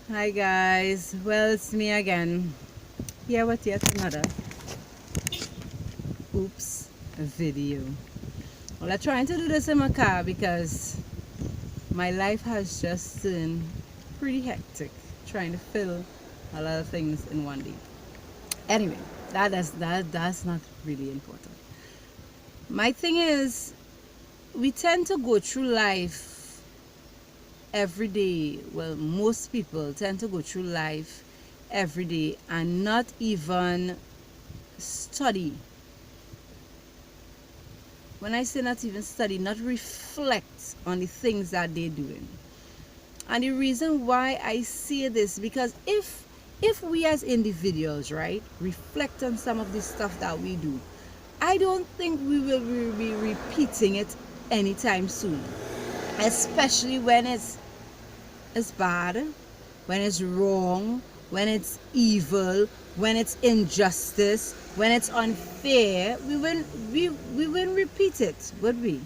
Hi guys, well it's me again, here with yet another oops video. Well, I'm trying to do this in my car because my life has just been pretty hectic trying to fill a lot of things in one day. Anyway, that's not really important. My thing is, we tend to go through life every day. Well, most people tend to go through life every day and not even study. When I say not even study, not reflect on the things that they're doing. And the reason why I say this, because if we as individuals, right, reflect on some of the stuff that we do, I don't think we will be repeating it anytime soon. Especially when it's bad, when it's wrong, when it's evil, when it's injustice, when it's unfair. We won't repeat it, would we?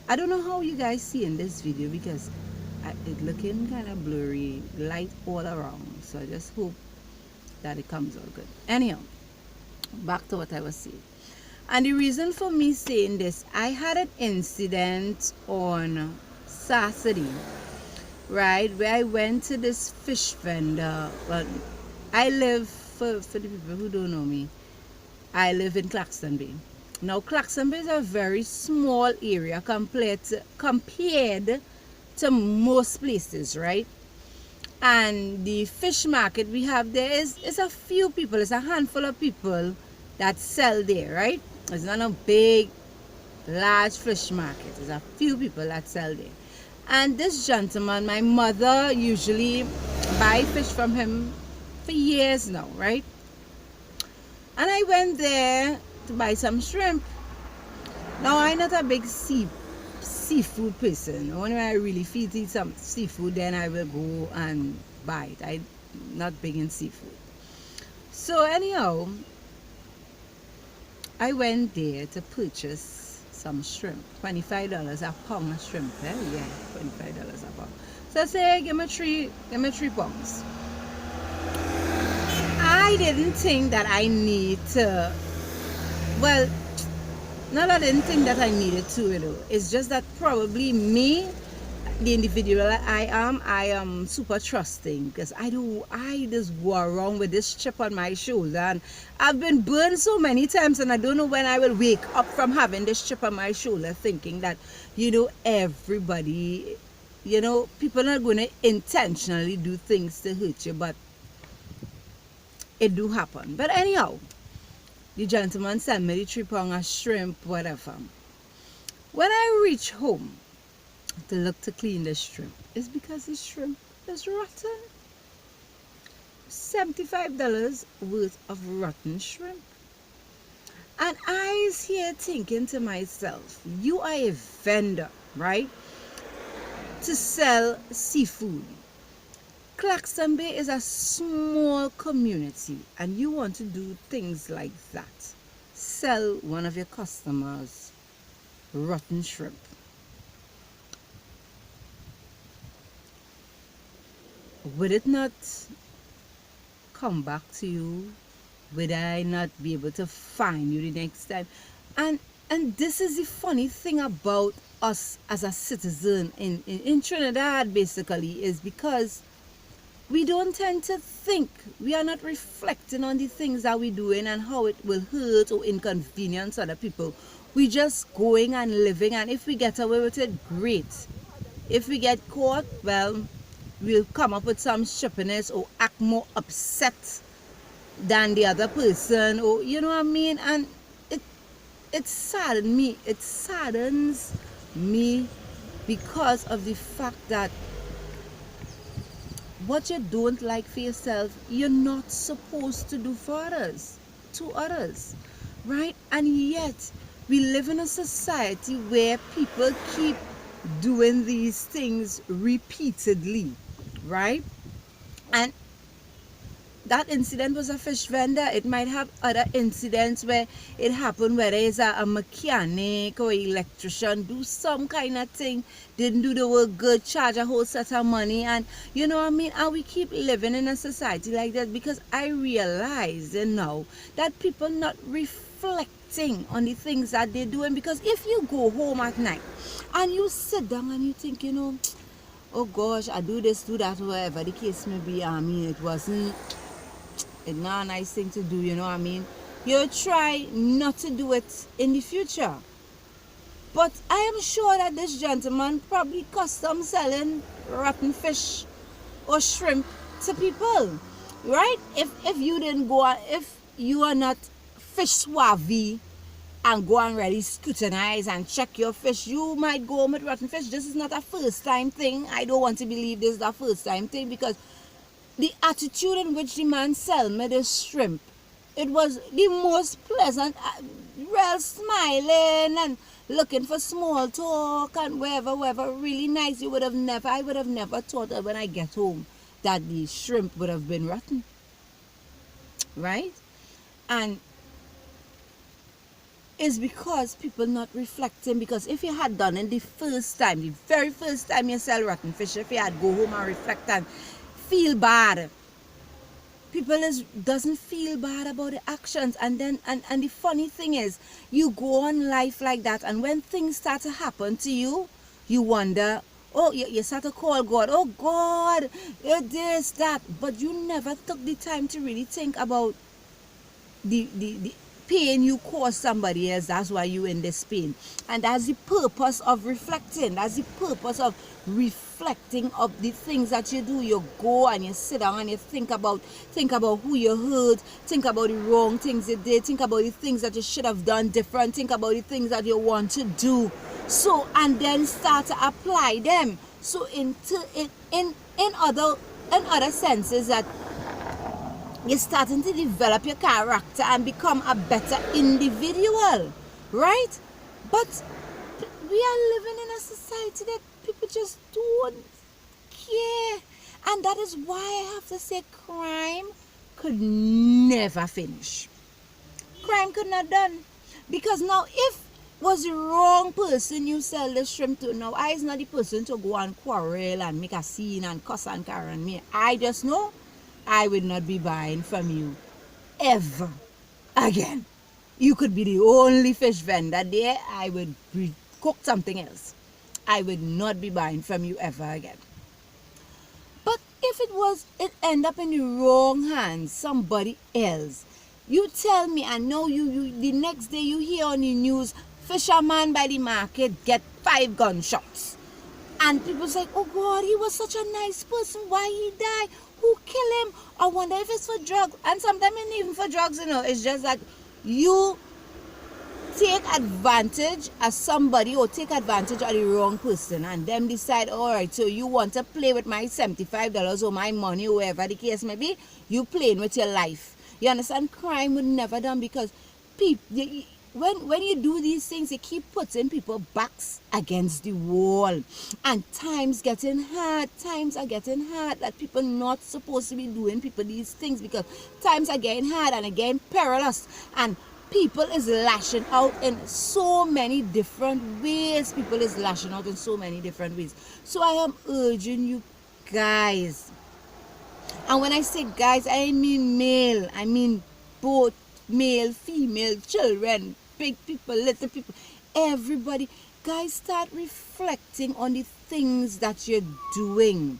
I don't know how you guys see in this video because it looking kind of blurry, light all around. So I just hope that it comes out good. Anyhow, back to what I was saying. And the reason for me saying this, I had an incident on Saturday, right, where I went to this fish vendor. Well, I live, for the people who don't know me, I live in Claxton Bay. Now, Claxton Bay is a very small area compared to most places, right? And the fish market we have there is a few people, it's a handful of people that sell there, right? It's not a big, large fish market. It's a few people that sell there. And this gentleman, my mother usually buy fish from him for years now, right? And I went there to buy some shrimp. Now, I'm not a big seafood person. Only when I really feel to eat some seafood, then I will go and buy it. I'm not big in seafood. So anyhow, I went there to purchase some shrimp. $25 a pound of shrimp. Eh? Yeah, $25 a pound. So I say, give me three pounds. I didn't think that I need to, well, not that I didn't think that I needed to, It's just that probably me, the individual I am super trusting because I just go around with this chip on my shoulder, and I've been burned so many times, and I don't know when I will wake up from having this chip on my shoulder thinking that, everybody, people are going to intentionally do things to hurt you, but it do happen. But anyhow, the gentleman sent me the 3 pound of shrimp, whatever. When I reach home to look to clean the shrimp, it's because the shrimp is rotten. $75 worth of rotten shrimp. And I is here thinking to myself, you are a vendor, right? To sell seafood. Claxton Bay is a small community and you want to do things like that. Sell one of your customers rotten shrimp. Would it not come back to you? Would I not be able to find you the next time? And this is the funny thing about us as a citizen in Trinidad, basically, is because we don't tend to think. We are not reflecting on the things that we're doing and how it will hurt or inconvenience other people. We just going and living, and if we get away with it, great. If we get caught, well, we'll come up with some stupidness or act more upset than the other person, or you know what I mean. And it saddens me because of the fact that what you don't like for yourself, you're not supposed to do for others, to others, right? And yet we live in a society where people keep doing these things repeatedly, right? And that incident was a fish vendor. It might have other incidents where it happened, whether it's a mechanic or electrician, do some kind of thing, didn't do the work good, charge a whole set of money, and you know what I mean? And we keep living in a society like that because I realize now that people not reflecting on the things that they're doing. Because if you go home at night and you sit down and you think, oh gosh, I do this, do that, whatever the case may be, I mean, it's not a nice thing to do, you know what I mean? You try not to do it in the future. But I am sure that this gentleman probably custom selling rotten fish or shrimp to people, right? If you didn't go, if you are not fish suave and go and really scrutinize and check your fish, you might go home with rotten fish. This is not a first time thing. I don't want to believe this is a first time thing, because the attitude in which the man sell me this shrimp, it was the most pleasant, real smiling and looking for small talk and whatever, really nice. I would have never thought that when I get home that the shrimp would have been rotten, right? And it's because people not reflecting. Because if you had done it the first time, the very first time you sell rotten fish, if you had go home and reflect and feel bad, people doesn't feel bad about the actions. And then and the funny thing is, you go on life like that, and when things start to happen to you, you wonder, oh, you start to call God, oh God, this, that, but you never took the time to really think about the pain you cause somebody else. That's why you in this pain. And that's the purpose of reflecting. That's the purpose of reflecting of the things that you do. You go and you sit down and you think about who you hurt, think about the wrong things you did, think about the things that you should have done different, think about the things that you want to do. So, and then start to apply them. So in other senses, that you're starting to develop your character and become a better individual, right? But we are living in a society that people just don't care. And that is why I have to say crime could never finish. Crime could not done. Because now, if was the wrong person you sell the shrimp to, now I is not the person to go and quarrel and make a scene and cuss and carry on me. I just know I will not be buying from you ever again. You could be the only fish vendor there. I would cook something else. I would not be buying from you ever again. But if it end up in the wrong hands, somebody else, you tell me, and know you the next day you hear on the news, fisherman by the market get 5 gunshots. And people say, oh God, he was such a nice person. Why he died? Who killed him? I wonder if it's for drugs. And sometimes it's even for drugs, It's just that you take advantage of somebody or take advantage of the wrong person, and them decide, all right, so you want to play with my $75 or my money, or whatever the case may be, you playing with your life. You understand? Crime would never done, because people, when you do these things, you keep putting people backs against the wall. And times are getting hard that people not supposed to be doing people these things, because times are getting hard and again perilous, and people is lashing out in so many different ways. So I am urging you guys, and when I say guys, I mean male, I mean both male, female, children, big people, little people, everybody. Guys, start reflecting on the things that you're doing.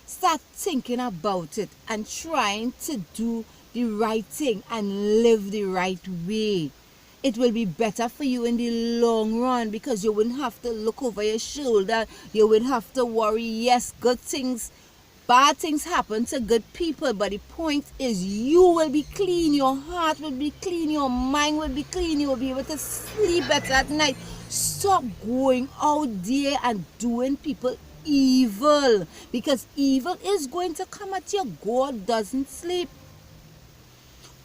Start thinking about it and trying to do the right thing and live the right way. It will be better for you in the long run, because you wouldn't have to look over your shoulder. You wouldn't have to worry. Yes, bad things happen to good people, but the point is you will be clean, your heart will be clean, your mind will be clean, you will be able to sleep better at night. Stop going out there and doing people evil, because evil is going to come at you. God doesn't sleep.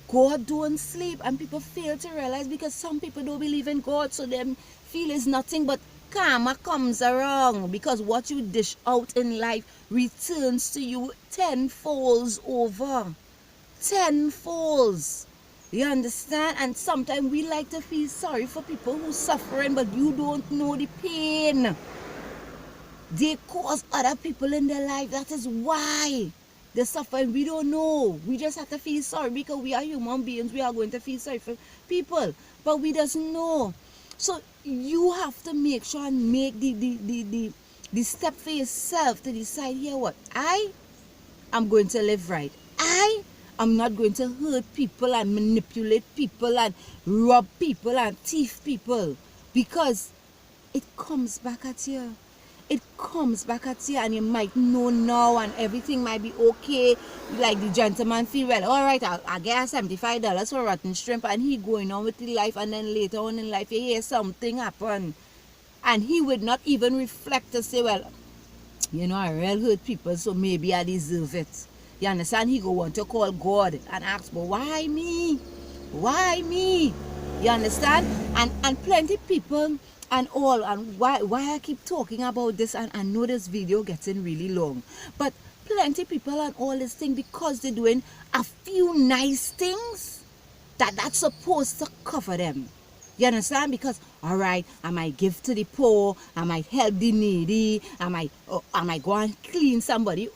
God don't sleep, and people fail to realize, because some people don't believe in God, so them feel it's nothing but karma comes around, because what you dish out in life returns to you tenfold over. tenfold. You understand? And sometimes we like to feel sorry for people who suffering, but you don't know the pain they cause other people in their life. That is why they suffer. We don't know. We just have to feel sorry because we are human beings. We are going to feel sorry for people, but we doesn't know. So you have to make sure and make the step for yourself to decide, here what, I am going to live right. I am not going to hurt people and manipulate people and rob people and thief people, because it comes back at you. It comes back at you, and you might know now and everything might be okay. Like the gentleman feel, well, all right, I'll get $75 for rotten shrimp, and he going on with the life, and then later on in life you hear something happen, and he would not even reflect to say, well, you know, I really hurt people, so maybe I deserve it. You understand? He go want to call God and ask, but why me? Why me? You understand? And plenty people and all, and why I keep talking about this, and I know this video getting really long, but plenty people and all this thing, because they're doing a few nice things that's supposed to cover them. You understand? Because, all right, I might give to the poor, I might help the needy, I might go and clean somebody,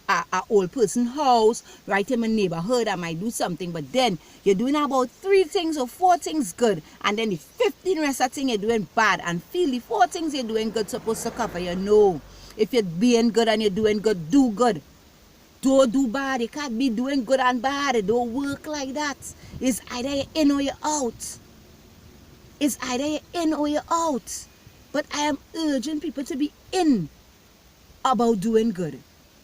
a old person house, right in my neighborhood, I might do something, but then you're doing about 3 things or 4 things good, and then the 15 rest of things you're doing bad, and feel the 4 things you're doing good supposed to cover you. No. If you're being good and you're doing good, do good. Don't do bad. You can't be doing good and bad. It don't work like that. It's either you're in or you're out. It's either you're in or you're out. But I am urging people to be in about doing good.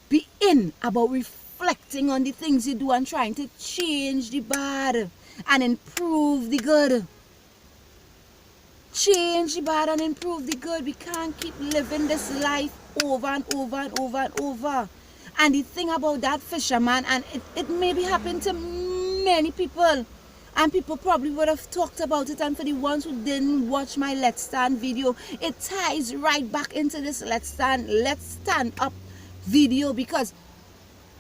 Be in about reflecting on the things you do and trying to change the bad and improve the good. Change the bad and improve the good. We can't keep living this life over and over and over and over. And the thing about that fisherman, and it maybe happened to many people, and people probably would have talked about it, and for the ones who didn't watch my Let's Stand video, it ties right back into this Let's Stand Up video, because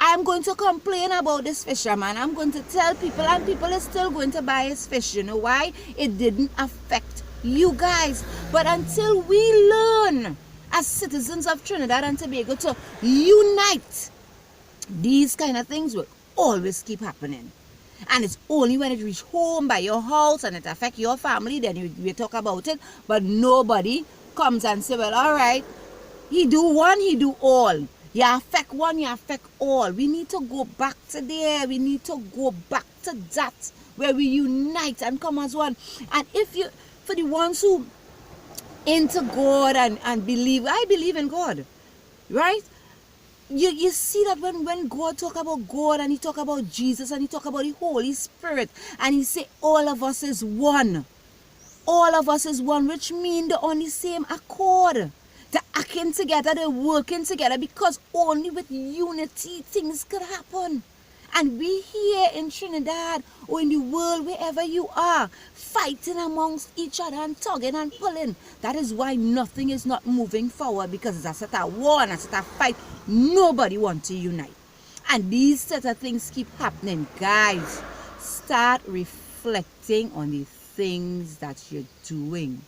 I'm going to complain about this fisherman. I'm going to tell people, and people are still going to buy his fish. You know why? It didn't affect you guys. But until we learn as citizens of Trinidad and Tobago to unite, these kind of things will always keep happening. And it's only when it reach home by your house and it affect your family, then we talk about it. But nobody comes and say, well, all right, he do one, he do all. You affect one, you affect all. We need to go back to there. We need to go back to that, where we unite and come as one. And if you, for the ones who into God and believe, I believe in God, right? You see that when God talk about God, and he talk about Jesus, and he talk about the Holy Spirit, and he say all of us is one. All of us is one, which means they're on the same accord. They're acting together, they're working together, because only with unity things could happen. And we here in Trinidad or in the world, wherever you are, fighting amongst each other and tugging and pulling. That is why nothing is not moving forward, because it's a set of war and a set of fight. Nobody wants to unite. And these set of things keep happening. Guys, start reflecting on the things that you're doing.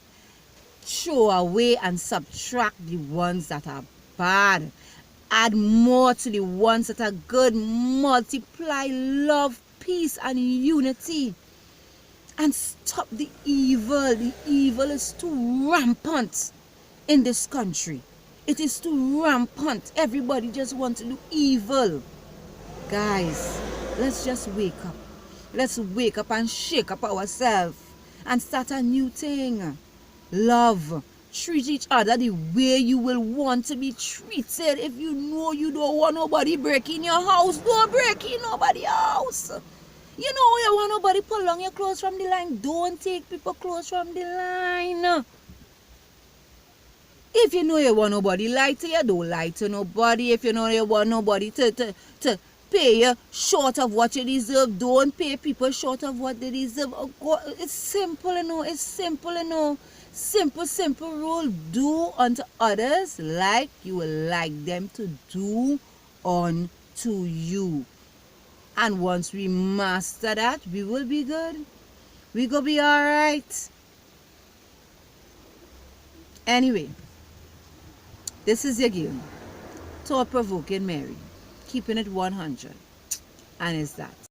Throw away and subtract the ones that are bad. Add more to the ones that are good. Multiply love, peace, and unity. And stop the evil. The evil is too rampant in this country. It is too rampant. Everybody just wants to do evil. Guys, let's just wake up. Let's wake up and shake up ourselves and start a new thing. Love. Treat each other the way you will want to be treated. If you know you don't want nobody breaking your house, don't break in nobody's house. You know you want nobody pull on your clothes from the line, don't take people clothes from the line. If you know you want nobody lie to you, don't lie to nobody. If you know you want nobody to pay you short of what you deserve, don't pay people short of what they deserve. Oh God, it's simple, you know. It's simple, you know. Simple rule. Do unto others like you would like them to do unto you. And once we master that, we will be good. We go be all right. Anyway, this is your game. Thought provoking Mary, keeping it 100, and is that.